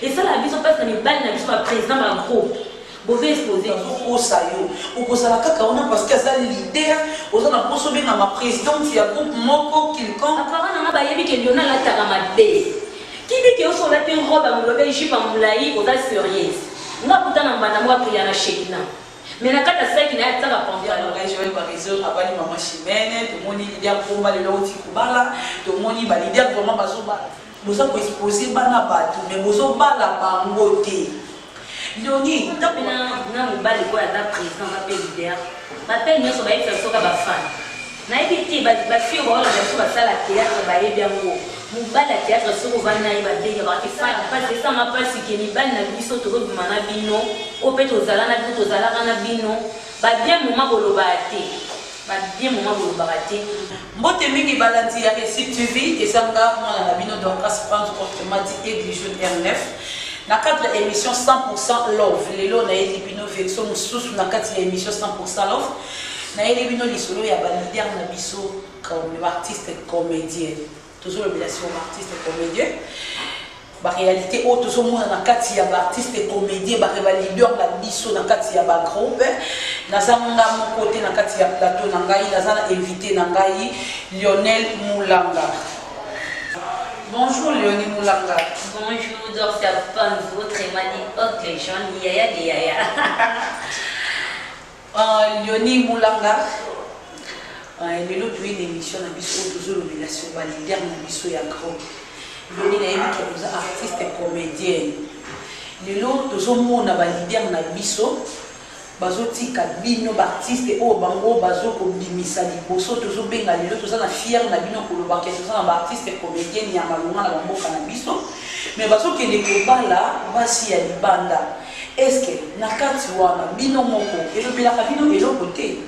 Et ça, la vision passe dans les balles, la vision président d'un groupe. Vous pouvez exposer. Au sayo, au Kosala Kakaona, parce qu'il y a des leaders, aux gens qui ont dans ma présidente, il y a un groupe Moko, quelqu'un. Apparemment, il y a des gens qui ont la taramade. Qui dit que vous avez une robe à moulin, je suis pas moulaï, vous êtes sérieux. On va pourtant en banamo à prier à la chèque. Mais la carte à 5 qui n'a pas de problème. Je vais par exemple avoir une maman chimène, tout le monde est leader pour mal le loti kubala, tout le monde est leader pour ma basoba. Vous avez exposé banabatu, mais vous avez la bangote. Léonie, tu as un bal quoi à président, va payer leader. Ma peine, nous sommes avec le fan. Na ebiti ba fio ba la so ba sala théâtre ba ebia ngo mu ba la théâtre so ko vana ba de ba ke fa pas c'est ça ma pas que ni ba na biso to ko mana bino o peto zala na biso zala kana bino ba bien moment bolo ba te ba bien moment bolo ba te mbote mingi balanti ya Récit TV et sanga mwana na bino donc asprendre autrement dit église R9 na cadre émission 100% love lelo na yeli bino version mususu na kati ya émission 100% love. Na ele bino lisolo ya ba leader na biso comme artiste comédien toujours relation artiste comédien ba réalité autre toujours mona na kati ya ba artiste comédien ba leader na biso na kati ya ba groupe na zanga mon côté na kati ya plateau na ngai na zana invité na ngai Lionel Moulanga. Bonjour Lionel Moulanga. Bonjour Dorcia Pan votre mani ok Jean Yaya de Yaya. Lionel Moulanga, il y a une émission na biso toujours relation ba leader na biso ya groupe. Lionel na yiki za artiste comédien. Lelo toujours mona ba leader na biso bazotika bino ba artiste o bango bazo ko bimisa liboso toujours benga lelo toza na fier na bino ko loba ke toza na ba artiste comédien ya malunga na bamboka na biso. Mais bazo ke ne ko bala basi ya libanda. Est-ce que nakati wana bino moko elobelaka bino eloko te?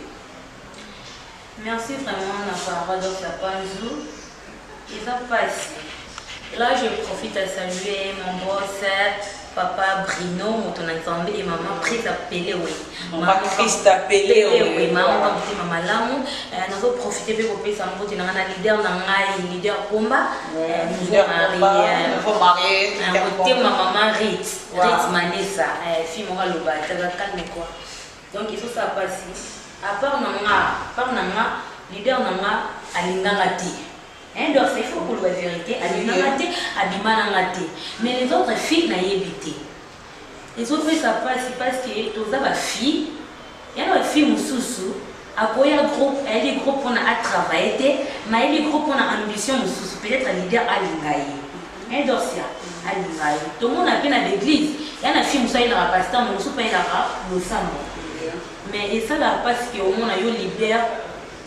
Merci vraiment na parole de la Panzou. Il va passer. Là, je profite à saluer mon boss, papa Brino, mon ensemble et maman Christa Pelé. Maman Christa Pelé. Oui, maman maman Lamou. Nous avons profité pour payer sa moto. Nous avons un leader combat. Nous avons marié. Ma maman Ritz Manessa, fille mon Loba, calme quoi. Donc il faut ça passer. À part Nanga, leader Nanga, Alingangati. Donc c'est faux pour la vérité, Alingangati, Abimanangati. Mais les autres filles n'ont évité. Les autres filles ça passe parce que tous les filles, il y a des filles Moussoussou, à quoi il y a groupe, il y a des groupes qu'on a travaillé, mais il y a des groupes qu'on a ambition Moussoussou, peut-être leader Alingaï. Donc c'est Alingaï. Tout le monde a peine à l'église. Il y a des filles Moussa, il y a un pasteur, Moussou, il y a un Sambo. Mais et ça là parce qu'au moins on a eu leader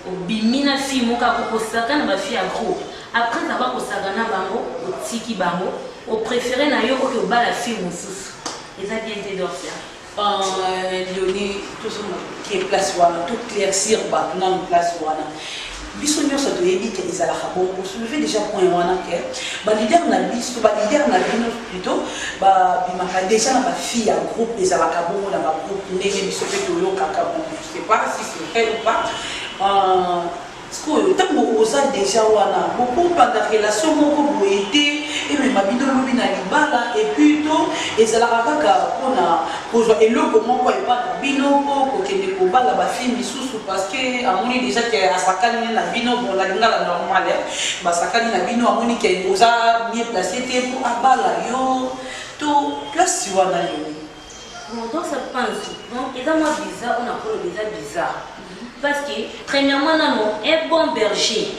au bimina fille mon cas pour sakana ba fille à groupe après ça va pour sakana bango au tiki bango au préféré na yo ko ba la fille mususu et ça bien été dorsia Léonie tout ça qui est place wana tout claircir ba na place wana biso nyonso to yebi ke ezalaka bon pour soulever déjà point wana ke ba leader na biso ba leader na bino plutôt ba bimaka déjà na ba fille à groupe ezalaka bon na ba groupe ndenge biso pe to yo kaka bon je sais pas si c'est vrai ou pas parce que tant que vous avez déjà wana beaucoup pas de relation moko boyete et même mabino lobi na libala et plutôt ezalaka kaka pona pour eloko moko e pas bino ko kende ko bala ba fille misusu parce que amoni déjà que asakani na bino bon la lingala normal ba sakani na bino amoni que oza mieux placé te pour abala yo to place wana yo. Bon donc ça pense donc et dans moi bizarre on a pas déjà bizarre. Parce que, premièrement, un bon berger,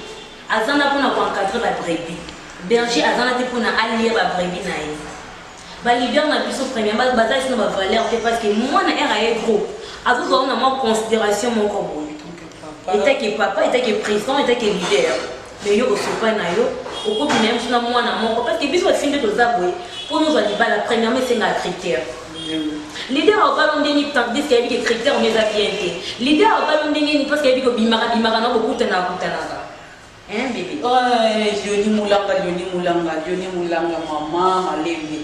azana pour encadrer la brebis. Berger, azana pour allier la brebis. Bah, leader n'a plus premièrement, bataille sur ma valeur, parce que moi, je suis gros. Après, on a moins considération, mon combo. Était que papa, était que président, était que leader. Mais yo, aussi pas na yo, au coup, même si moi, parce que, bis, on finit de zabouer. Pour nous, on dit, la première, c'est un critère. Leader au ballon d'ennemi tant qu'il y a des critères mais à bien leader au ballon d'ennemi parce qu'il y a des bimara non beaucoup de hein bébé Yoni Moulanga maman alémé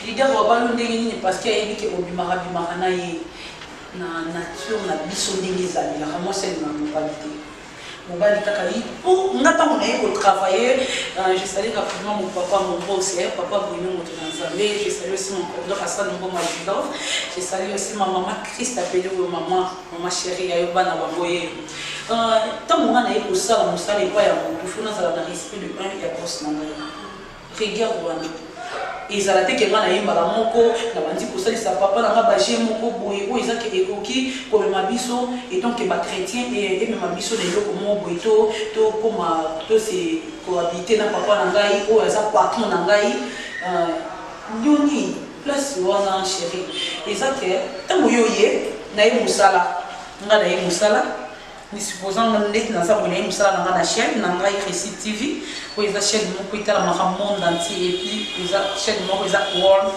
leader au ballon d'ennemi parce qu'il y a des bimara na nature na biso ndenge ezali la moi c'est une mentalité mobali kaka yi pour nga ntango naye kotravailler. Je salue rapidement mon papa, mon boss, papa Bruno Motonazambe. Je salue aussi mon coordinateur Hassan Ngoma Judov. Je salue aussi ma maman Christ appelée maman chérie Ayobana Waboye. Ntango nga naye kosala mosala epai ya motu fo nazala na respect de un ya boss na ngai. Regarde wana ezala te ke nga nayembaka moko na bandi kosalisa papa nanga baje moko boye oyo ezaki ekoki komema biso etonke bachrétien emema biso na eloko moko boye tokoma tose kohabite na papa na ngai oyo aza patron na ngai yoni place wana chéri eza ke ntango yo ye naye mosala nga naye mosala ni supposant ndeti naza boye naye mosala nanga na chaîne na ngai Récit TV oyo eza chaîne moko etalamaka monde entier et puis eza chaîne moko eza world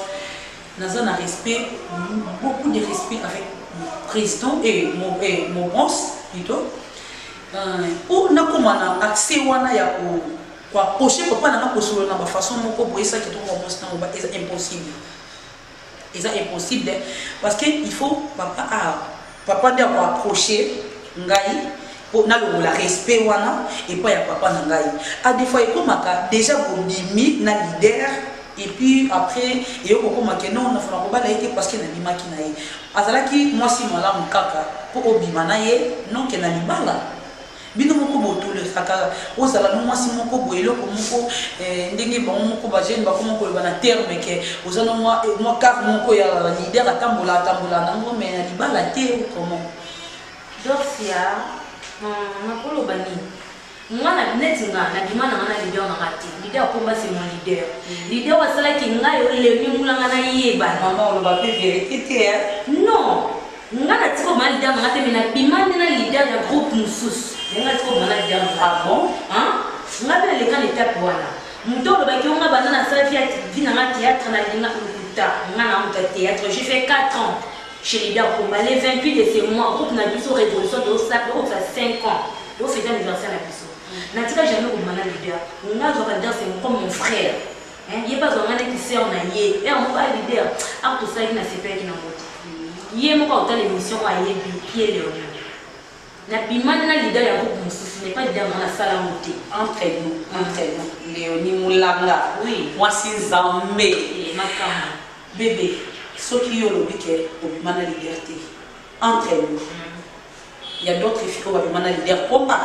naza na respect beaucoup de respect avec mon président et mon boss plutôt po nakoma na accès wana ya koapproche papa nanga kosolola na bafaçon moko boye esaki tokobosi nango eza impossible eza impossible parce que il faut papa nde akoapproche ngai pour na respect wana et pas ya papa na ngai a des fois ekomaka déjà bondimi na leader et puis après eyokomaka non na fona kobala ete parce que na limaki na ye azalaki mwasi malamu kaka po obima na ye non ke na libala bino moko botolekaka ozala no mwasi moko boye eloko moko ndenge bango moko bajene bakoma koloba na terme ke oza no mwa carte moko ya leader atambola nango mais na libala te comment Dorsia, nakoloba nini ngana neti nga na dimana ngana leader na ngati leader komba c'est mon leader leader wasalaki ngayo le ni mulanga na yeba maman on va pas vérité non ngana tiko ma leader na ngati mina bimane na leader ya groupe mususu nga tiko ma leader ah bon ngabe le kana étape wana mutolo ba kionga bana na safi ya vina na théâtre na linga ukuta ngana muta théâtre j'ai fait 4 ans chez Leader Komba, les 28 de ces mois, groupe Nabiso Révolution de Osak, groupe ça 5 ans. Donc c'est un anniversaire Nabiso. Natika jamais au mana leader. On a leader c'est comme mon frère. Il n'y a pas un qui sert en aïe. Et on va leader. Après tout ça, il n'a pas qui n'a pas. Il y a encore autant d'émissions à aïe, pied de Napimana na leader ya groupe Moussou, ce n'est pas leader dans la salle à monter. Entre nous. Léonie Moulanga. Oui. Moi c'est Zambé. Makama. Bébé. Ce qui est le week-end, on a la liberté. Entre nous. Il y a d'autres filles qui ont la liberté. Comment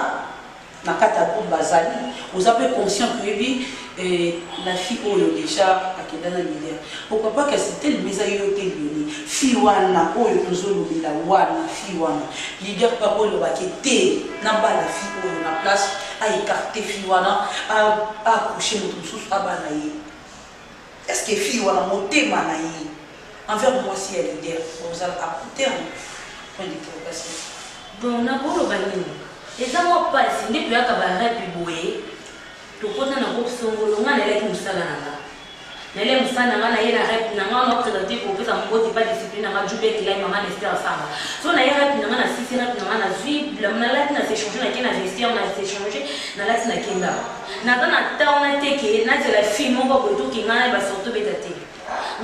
Nakata Bazali, vous avez conscience que la fille est déjà à Kedana leader. Pourquoi pas que c'était le mésaïo Télioni, Fiwana, Oyo Tozolo, la Wana, Fiwana. Leader par le Bakete, Naba la fille où la place, à écarter Fiwana, à coucher notre sous à Banaï. Est-ce que Fiwana monte Manaï? Envers moi, si elle est leader, vous allez à terme. Point d'interrogation. Bon, on a beau le bannir. Et ça, moi, pas si on est plus à cabaret, puis boué. Tout le monde a un groupe songolo, on a l'air comme ça là. Nele musana ngana yena rep na ngana présenté pour que ça me botte pas discipline na jubé qui là maman Esther sama. So na yera rep na ngana sisi rep na ngana zui la na lati na s'échanger na kena gestion na s'échanger na lati na kenga. Na tana ta on a teke na la fille mon ko to ki ngana ba sorto betate.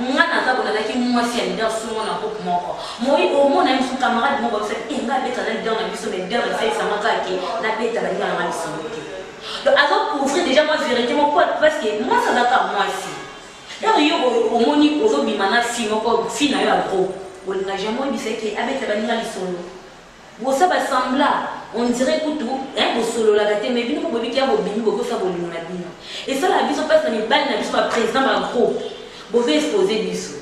Ngana ta bona ki mwasi ya leader sumo na groupe moko. Moi au moins na msu camarade mo ba fait nga beta na leader na biso mais leader na fait ça maka ki na beta ba ngana na biso. Donc avant pour ouvrir déjà moi vérité mon pote parce que moi ça date moi ici. Là, il y a un film qui est gros. On n'a jamais dit que avec la bannière solo. Vous savez, on dirait que tout un solo la gâté, mais nous, on peut dire que vous faire et ça, la vie se passe dans les balles, la vie soit président d'un groupe. Vous pouvez exposer l'issue.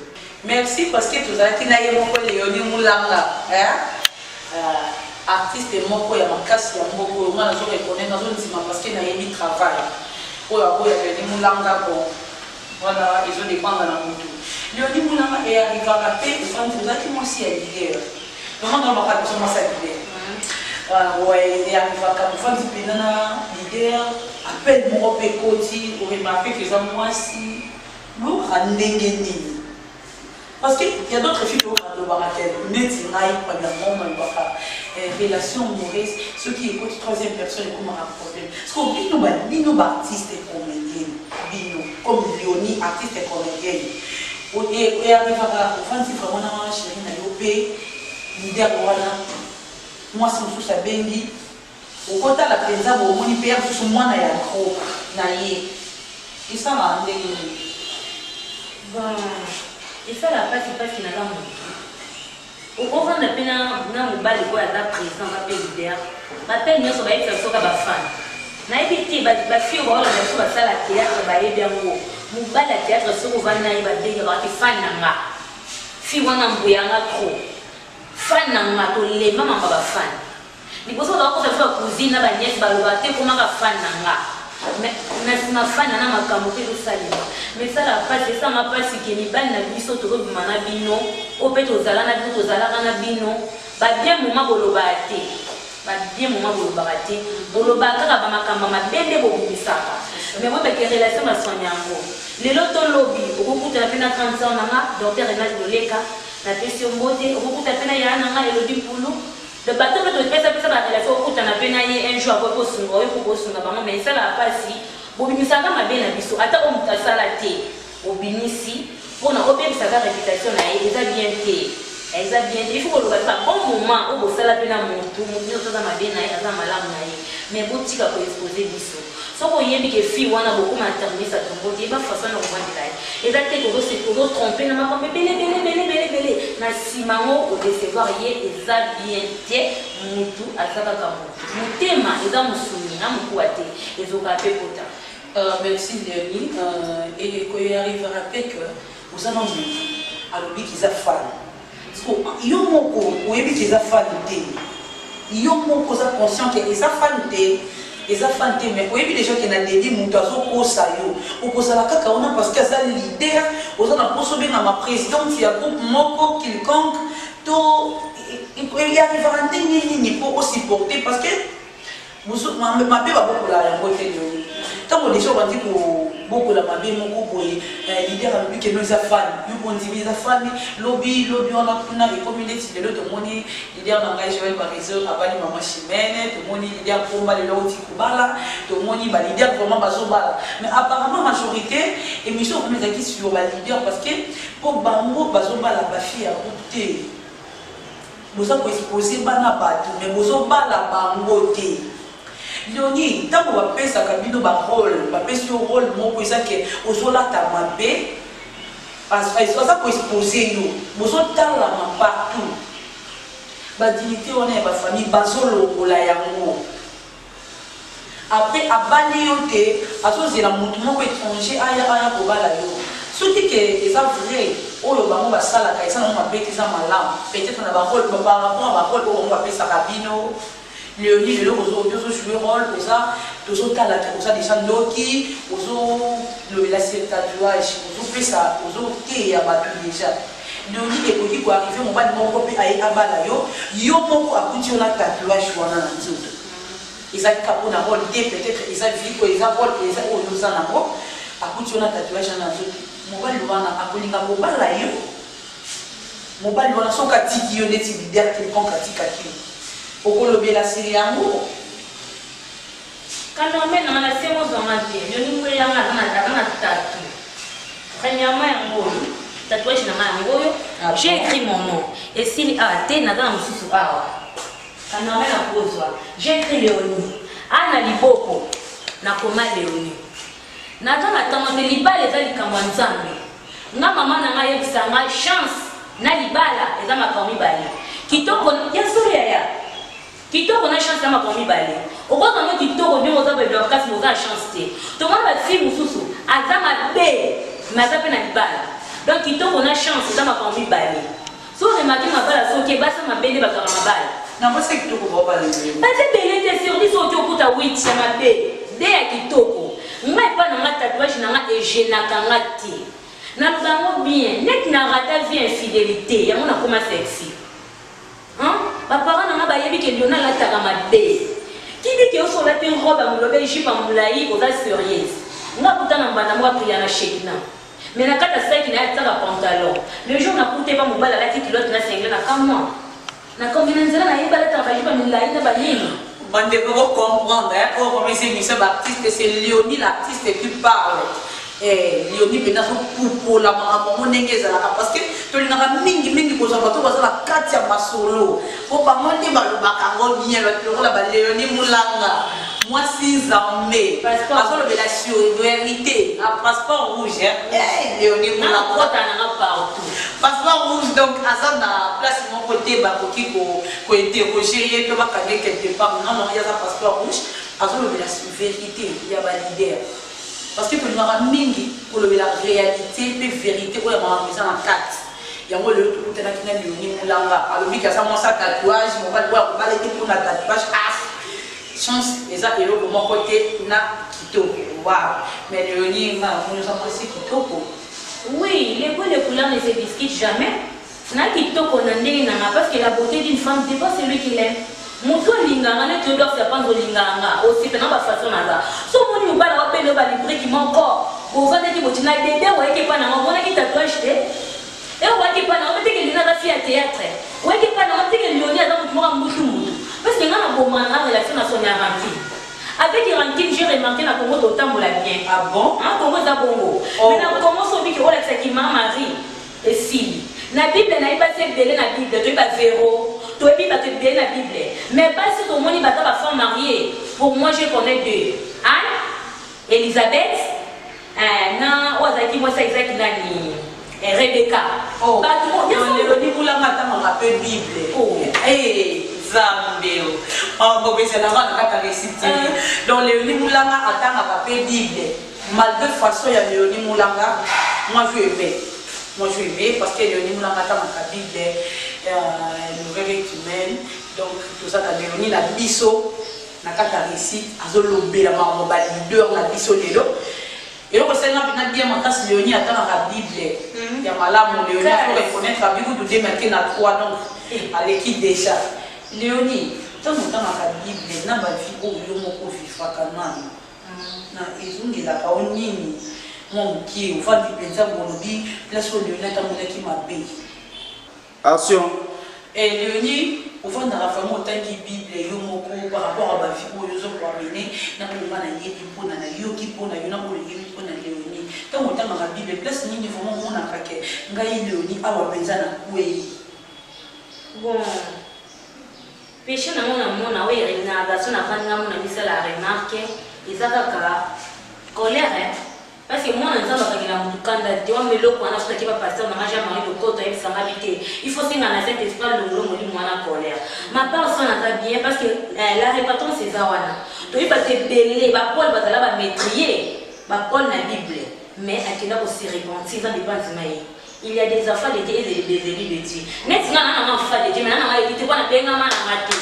Merci parce que tout ça, qui n'a pas Léonie Moulanga, artiste moko ya makasi ya moko, on a reconnaît dans une parce qu'il a eu travail. Pour avoir Léonie Moulanga bon. Voilà, ils ont des bandes dans la moto. Léonie Moulanga est arrivé à la paix, vous avez moi aussi à l'idée. Comment on va pas commencer à l'idée? Ouais, il est arrivé à la femme du pénana, leader, appelle mon pécoti, pour remarquer que ça moi si. Nous, on n'est parce qu'il y a d'autres filles qui ont le baratel, premièrement, relation amoureuse, ceux qui écoutent troisième personne, comment un problème. Parce qu'on dit, nous, artistes et comédiens, comme Léonie, artiste et comédienne. Et arrive à la fin, si vraiment, chérie, n'a pas leader, voilà. Moi, c'est un sous à Bengi, au côté la penza au moni père sous moi na ya trop na yé et ça m'a ndenge bon et ça la passe qui n'a pas monté au fond de pena na mobali ko ya président ka pe leader ba pe nyoso ba yesa soka ba fan na ebiti ba fio ba la so ba sala théâtre ba yebi ngo mobali ya théâtre so ko vana yi ba denge ba ki fan na nga fi wana mbuyanga trop fan na nga to le mama ba fan ni boso da ko fa cousine na ba nièce ba lo ba te ko maka fan na nga na fan na makambo ke salima mais ça la passe ça m'a pas si que ni bal na biso to ko mana bino o pe to zala na bino to zala na bino ba bien moment boloba te ba bien moment boloba te boloba kaka ba makambo mabende bo bisaka mais moi ba ke relation ba sonyango lelo to lobby o ko kuta pena 30 ans na docteur Renal Loleka na question mbote o ko kuta pena ya na nga Elodie Pulu le bateau de pesa ba relation o kuta na pena ye un jour ko sunga o ko sunga ba mais ça la passe bobimisaka mabe na biso ata o mutasala te obinisi pona obebisaka réputation na ye eza bien te eza bien te il faut koloba pa bon moment o bosala mpe na motu nyonso aza mabe na ye aza malamu na ye mais botika koexpose biso soko oyebi ke fille wana bokoma aternisa tongo te eba façon na kovandela ye eza te kozotrompe na makambo ebele na nsima ngo odecevoir ye eza bien te motu aza kaka motu motema eza mosuni na mokuwa te ezoka mpe kota. Merci Léonie. Et quand il arrivera que vous allez à l'oubli qu'ils ont fan. Parce que ils ont beaucoup, oui, qu'ils ont fan de. Ils ont beaucoup ça conscient qu'ils ont fan de. Ils ont fan de, mais oui, les gens qui ont dédié mon tazo au sayo, au posala kaka on a parce qu'ils ont leader, aux gens a posé bien à ma présidente, il y a groupe moko quelconque, tout il y arrivera un ni pour aussi porter parce que ma mère va beaucoup la côté de tant que les gens vont dire beaucoup la mabé mon groupe leader a vu que nous a fan nous on dit les fan lobby on a des communautés de l'autre monde leader n'engage pas par réseau à bali maman chimene tout monde leader pour mal le outil kubala tout monde ba leader vraiment bazobala mais apparemment majorité émission comme les qui sur la leader parce que pour bango bazobala ba fille à groupe vous avez exposé bana batu mais vous bazobala bango te Léonie, tant qu'on va faire ça, kabino ba rôle, va faire ce rôle, mon que ça que osola ta mabé, parce que ça pour exposer nous, mozo tala ma partout. Ba dignité on est ba famille bazolo ola yango. Après abali yote, aso zela mutu moko étranger aya ko bala yo. Surtout que ça vrai, oyo bango ba sala ka ça na mabé ça malam, peut-être na ba rôle par rapport à ba rôle on va faire ça kabino. Léonie, je le jouer rôle pour ça, toujours t'as la pour ça déjà Loki, le tatouage, fait ça, t'es à battre déjà. Léonie est pour qui arriver mon bas mon copie à Abalayo, yo mon à couture la tatouage ou en un autre. Ils ont capot na rôle peut-être ils ont vu qu'ils ont rôle ils ont nous en avant à couture la tatouage en un autre. Mon bas le wana à colinga mon bas là yo. Mon bas le wana son katiki yo neti leader qui prend katika qui. Pourquoi le la série amour? Quand on met dans la série, on a dit, je ne peux pas tatouer. Premièrement, tatouage na j'ai écrit mon nom. Et si t'es dans un sous quand on met la pose, j'ai écrit Léonie. Anna Liboko, na koma Léonie. Nathan attend que libala les ali kamwanzambe. Na maman na nga yebisanga chance na libala eza makomi bali. Kitoko ya soya. Kitoko na chance na makomi bali. Okoka mo kitoko ndio moza bebe wakati moza chance te. To mona ba fi mususu azama be maza pe na libala. Donc kitoko na chance na makomi bali. So remarqué ma bala so ke basa mabende bakara mabala. Na moi c'est kitoko ba bali. Ba te belé te sur biso to kuta 8 ya mabe. De ya kitoko. Ngai pa na ngata tatouage na ngata ejena ngati. Na lubango bien, net na rata vie infidélité, ya mona koma sexy. Hein? Ba parents na ba yebi ke Lionel la taka mabe. Qui dit que so la te robe à molobe jipe amulai oza sérieuse. Nga kutana mbana mwa priya na shekina. Mais na kata saki na taka pantalon. Le jour na kute pa mobala la ti culotte na single na kamwa. Na combinaison na yeba la taka jipe amulai na ba nini. On devrait comprendre, hein, pour commencer, monsieur Baptiste, c'est Léonie l'artiste qui parle. Léonie Bena pour la maman parce que tu n'as mingi pour ça la carte ya masolo pour pas monter baloba bien la Léonie Moulanga moi 6 ans mais passeport de vérité un passeport rouge Léonie Moulanga partout passeport rouge donc à na place mon côté bakoki ko interroger to ba kane quelque part non il y a un passeport rouge azolo la vérité il y a ba leader. Parce que pour nous mingi pour la réalité et vérité pour la maison en 4 il y a le tout est là qui n'a Léonie Moulanga alors lui qui a sa tatouage on va voir on va aller pour la tatouage chance les a hello de mon côté na kitoko waouh mais Léonie ma nous sommes aussi kitoko oui les couleurs ne se discutent jamais na kitoko na ndenge na parce que la beauté d'une femme c'est pas celui qui l'aime moto linganga ne tu dois faire prendre linganga aussi pendant la façon là so moni mbala wa pele ba libre qui manko bo vande ki botina dede wa ke pana ngo na ki tatouage te et wa ke pana o teke lina ba fi à théâtre wa ke pana o teke Léonie dans mo mutu parce que ngana bo mana relation na sonia ranki avec ranki j'ai remarqué na Congo to tambola bien ah bon ah Congo za bongo mais na commence au biki ola qui ma Marie et si na Bible na iba se belé na Bible to iba zéro. Tu es bien la Bible. Mais pas si ton moni bata va femme mariée. Pour moi, je connais deux. Anne, Elisabeth, non, Ozaki, moi, c'est exact, Nani, et Rebecca. Oh, Léonie Moulanga, on rappelle Bible. Oh, Zambéo. Oh, c'est la grande carte à réciter. Donc, Léonie Moulanga attend à rappel Bible. Malgré façon, il y a Léonie Moulanga. Moi, je vais. Moi, je vais parce que Léonie Moulanga attend à Bible. Nouvelle humaine donc tout ça t'as Léonie la biso na kata récite azolobe la maman ba leader la biso lelo et donc c'est là bien bien makas Léonie attend la Bible ya malamu Léonie faut reconnaître la Bible de démarquer na croix donc à l'équipe déjà Léonie tant montant la Bible na ba vie o yo moko vivra kana na ezungi la kaonini mon qui va di pensa bolobi place o Léonie ta mona ki mabe. Action. Et Léonie, au fond de la famille, autant que Bible, par rapport à la vie, où ils ont amené, n'a pas le mal à y pour na yoki pour na yona pour les pour na Léonie. Tant autant dans la Bible, place ni vraiment on a paquet. Ngai Léonie, awa penza na kwe. Bon. Péché na mona oui na version na fanga mona bisa la remarque, izaka colère. Parce que moi, je suis un candidat, je suis un pasteur, je suis un il faut que je cet esprit de colère. Ma personne est bien parce que la répartition c'est ça. Donc il va te béler, Paul va maîtriser, Paul la Bible. Mais il y a aussi repentir, ça dépend de il y a des enfants de Dieu et des élus de Dieu. Mais si on a un enfant de Dieu, mais on a évité qu'on a bien un maté.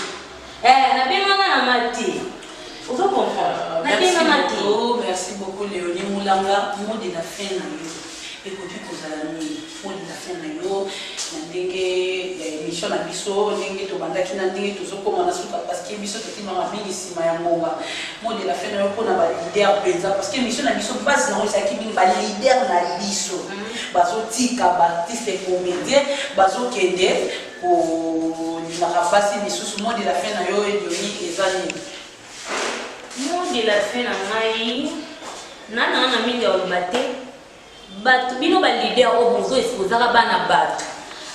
On a bien un maté. Vous comprendre. Merci beaucoup Léonie Moulanga. Mot de la fin na yo. Écoutez que ça la nuit. Mot de la fin na yo. Ndenge émission na biso ndenge to banda kina ndenge to zoko mona suka parce que biso to tima mingi sima ya ngonga. Mot de la fin na yo pona ba leader penza parce que émission na biso base na osaki mingi ba leader na biso. Bazo tika ba artiste comédien bazo kende ko na rapasi biso mot de la fin na yo et Léonie ezali. Moi de la fin na ngai na mingi ya olobate bato bino ba leader o bozo exposaka bana bato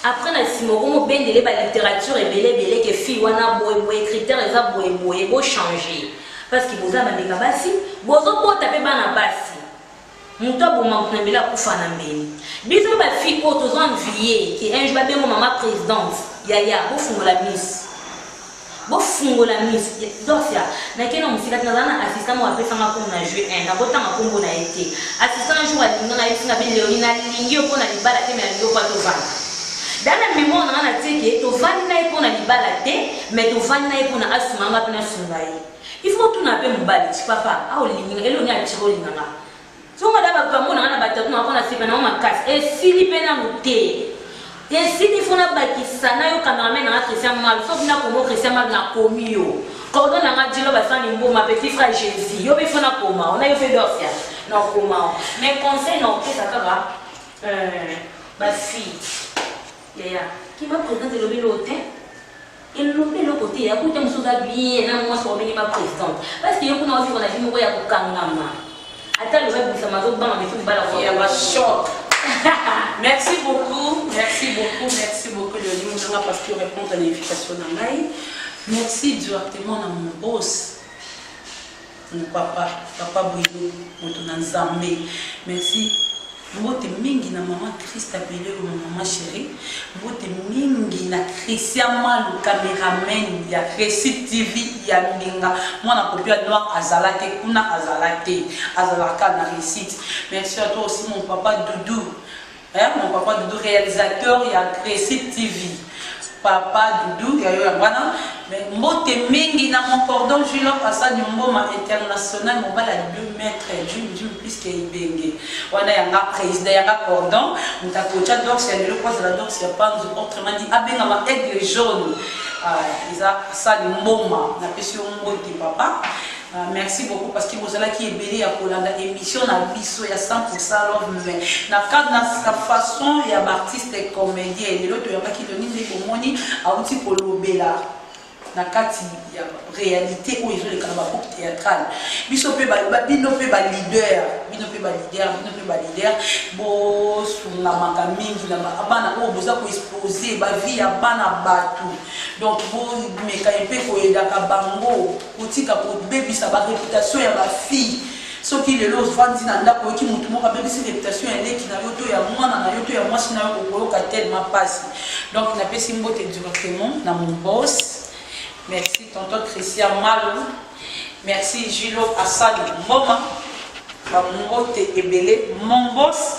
après na simoko mo bendele ba littérature ebele ke fi wana boye critères eza boye bo changer parce que boza bandeka basi bozo bota pe bana basi muto aboma na mbela kufa na mbeni biso ba fi o tozo envier ki un jour ba bengo maman présidente yaya bo fungola miss bofungola miss dosia na kena musika tazana assistant mo apesa ngako na jouer un na botanga kombo na été assistant jour alinga na yesinga bi Léonie na lingi ko na libala te me lingi ko to vana dana mémoire na teke to vana na ko na libala te mais to vana na ko na asuma ngapa na sungai il faut tout na pe mbali papa a olinga Léonie a tiro linga so ngada ba mo na batatu na ko na sipa na makasi et sili pe na muté. Et si il faut que ça n'aille au cameraman à Christian Mal, sauf que Christian Mal n'a commis. Quand on a dit que ma petite frère Jésus, il faut que on a fait d'orcia. Non, comment. Mais conseil, non, qu'est-ce que ça va? Ma fille, qui m'a présenté le vélotin, et le côté, il y a beaucoup de choses à bien, moi, je suis ma présidente. Parce qu'il y a beaucoup de gens qui ont dit que Attends, le web, ça m'a donné un peu de balle à Il y a un choc. Merci beaucoup, Léonie, parce que tu réponds à l'invitation de Naï. Merci directement à mon boss, mon papa Bruno, mon Nzambe. Merci. Mbote mingi na maman Christ appelé maman chérie. Mbote mingi na Christian Malu, caméraman, ya Récit TV, ya Minga. Moi na copie noir azalate, kuna azalate, azalaka na Récit. Merci à toi aussi mon papa Doudou. Mon papa Doudou, réalisateur, il y a Récit TV. Papa Doudou, il y a voilà. Mais mbote mingi na mon cordon, je l'ai passé du moment international, mon bal à 2 mètres, du plus qu'il bengue. On a un président, il y a un cordon, on a coaché d'orse, il y a le poids de la dorse, il y a pas de autrement dit, ah ben, ma aigle jaune. Ils ont ça du moment, on a fait sur un mot de papa. Merci beaucoup parce que vous allez qui est belé à Colanda émission na biso ya 100% love mais na cadre na façon ya artiste et comédien et l'autre ya qui donne des comoni à outil pour l'obéla na kati ya réalité où ils ont les carabas théâtral biso pe ba leader bo sunga maka mingi na bana o boza ko exposer ba vie ya bana batu donc bo meka epe ko edaka bango otika ko bebisa ba réputation ya ba fille soki lelo vandi na ndako ki mutu moko bebisa réputation ya leki na yoto ya mwana na yoto ya mwasi na yo ko yoka tellement passe donc na pesi mbote directement na mon boss. Merci tonton Christian Malo. Merci Gilo Hassan Moma. Mon boss.